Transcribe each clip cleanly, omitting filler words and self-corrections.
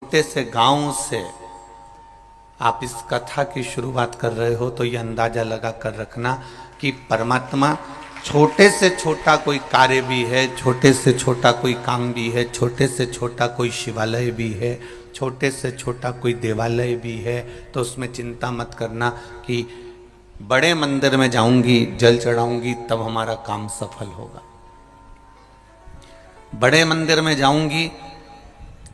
छोटे से गांव से आप इस कथा की शुरुआत कर रहे हो तो ये अंदाजा लगा कर रखना कि परमात्मा छोटे से छोटा कोई कार्य भी है, छोटे से छोटा कोई काम भी है, छोटे से छोटा कोई शिवालय भी है, छोटे से छोटा कोई देवालय भी है, तो उसमें चिंता मत करना कि बड़े मंदिर में जाऊंगी, जल चढ़ाऊंगी तब हमारा काम सफल होगा। बड़े मंदिर में जाऊंगी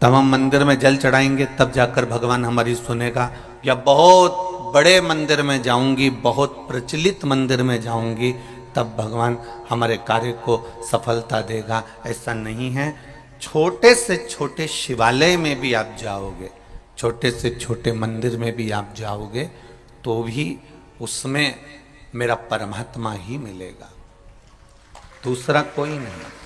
तब हम मंदिर में जल चढ़ाएंगे तब जाकर भगवान हमारी सुनेगा, या बहुत बड़े मंदिर में जाऊंगी, बहुत प्रचलित मंदिर में जाऊंगी तब भगवान हमारे कार्य को सफलता देगा। ऐसा नहीं है। छोटे से छोटे शिवालय में भी आप जाओगे, छोटे से छोटे मंदिर में भी आप जाओगे तो भी उसमें मेरा परमात्मा ही मिलेगा, दूसरा कोई नहीं।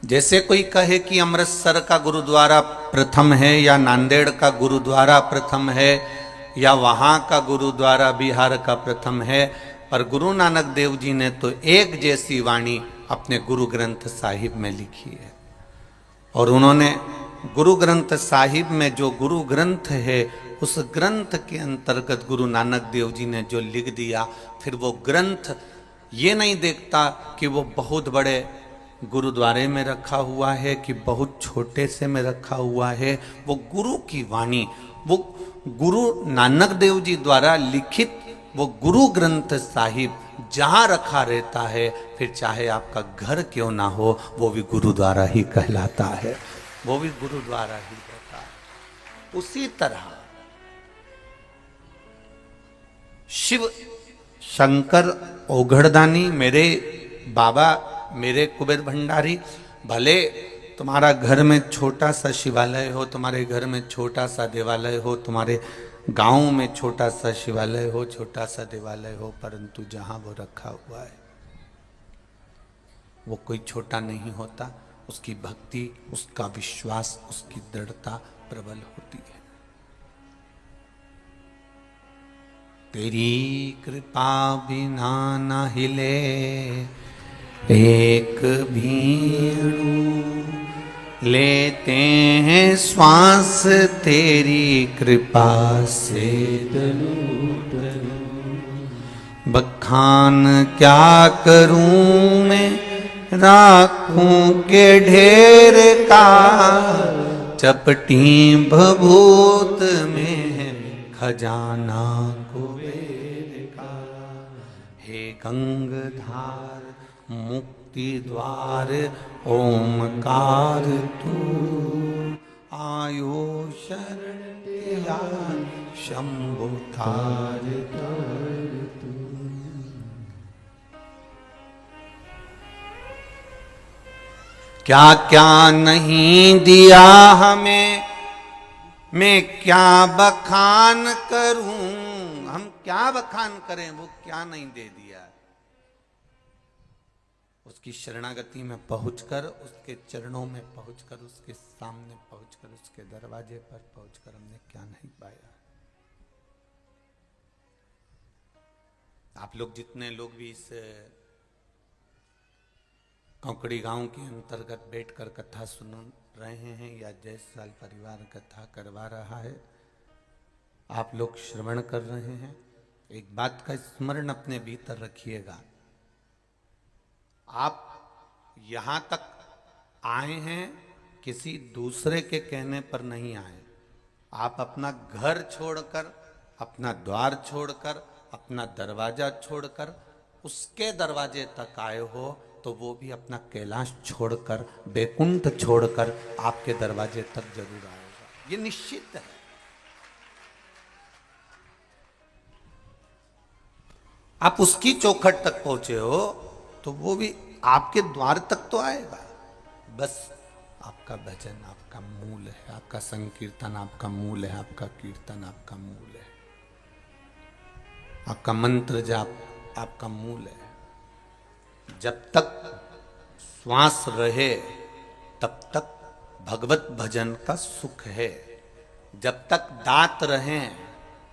जैसे कोई कहे कि अमृतसर का गुरुद्वारा प्रथम है या नांदेड़ का गुरुद्वारा प्रथम है या वहां का गुरुद्वारा बिहार का प्रथम है, पर गुरु नानक देव जी ने तो एक जैसी वाणी अपने गुरु ग्रंथ साहिब में लिखी है। और उन्होंने गुरु ग्रंथ साहिब में जो गुरु ग्रंथ है उस ग्रंथ के अंतर्गत गुरु नानक देव जी ने जो लिख दिया, फिर वो ग्रंथ ये नहीं देखता कि वो बहुत बड़े गुरुद्वारे में रखा हुआ है कि बहुत छोटे से में रखा हुआ है। वो गुरु की वाणी, वो गुरु नानक देव जी द्वारा लिखित वो गुरु ग्रंथ साहिब जहां रखा रहता है, फिर चाहे आपका घर क्यों ना हो वो भी गुरुद्वारा ही कहलाता है, वो भी गुरुद्वारा ही होता है। उसी तरह शिव शंकर ओघड़दानी, मेरे बाबा, मेरे कुबेर भंडारी, भले तुम्हारा घर में छोटा सा शिवालय हो, तुम्हारे घर में छोटा सा देवालय हो, तुम्हारे गांव में छोटा सा शिवालय हो, छोटा सा देवालय हो, परंतु जहां वो रखा हुआ है वो कोई छोटा नहीं होता। उसकी भक्ति, उसका विश्वास, उसकी दृढ़ता प्रबल होती है। तेरी कृपा बिना न हिले एक भी अणु, लेते हैं श्वास तेरी कृपा से तनु तनु। बखान क्या करूं मैं राखूं के ढेर का, चपटी भभूत में है खजाना कुबेर का। हे गंगधार मुक्ति द्वार ओमकार तू, आयो शरण शंभु तार तू। क्या क्या नहीं दिया हमें, मैं क्या बखान करूं। हम क्या बखान करें, वो क्या नहीं दे दिया। उसकी शरणागति में पहुंचकर, उसके चरणों में पहुंचकर, उसके सामने पहुंचकर, उसके दरवाजे पर पहुंचकर हमने क्या नहीं पाया। आप लोग जितने लोग भी इस कौकड़ी गांव के अंतर्गत बैठकर कथा सुन रहे हैं या जयसाल परिवार कथा करवा रहा है, आप लोग श्रवण कर रहे हैं, एक बात का स्मरण अपने भीतर रखिएगा। आप यहां तक आए हैं किसी दूसरे के कहने पर नहीं आए। आप अपना घर छोड़कर, अपना द्वार छोड़कर, अपना दरवाजा छोड़कर उसके दरवाजे तक आए हो, तो वो भी अपना कैलाश छोड़कर, बैकुंठ छोड़कर आपके दरवाजे तक जरूर आएगा, ये निश्चित है। आप उसकी चौखट तक पहुंचे हो तो वो भी आपके द्वार तक तो आएगा। बस आपका भजन आपका मूल है, आपका संकीर्तन आपका मूल है, आपका कीर्तन आपका मूल है, आपका मंत्र जाप आपका मूल है। जब तक श्वास रहे तब तक भगवत भजन का सुख है, जब तक दांत रहें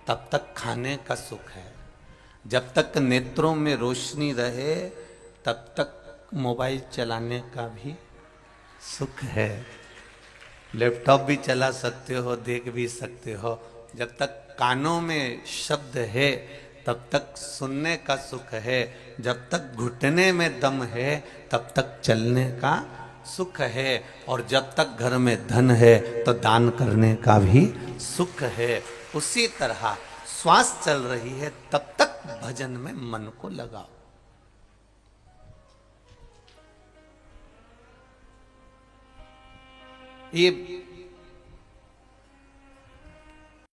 तब तक खाने का सुख है, जब तक नेत्रों में रोशनी रहे तब तक मोबाइल चलाने का भी सुख है। लैपटॉप भी चला सकते हो, देख भी सकते हो। जब तक कानों में शब्द है तब तक सुनने का सुख है। जब तक घुटने में दम है तब तक चलने का सुख है। और जब तक घर में धन है तो दान करने का भी सुख है। उसी तरह श्वास चल रही है तब तक भजन में मन को लगाओ। ये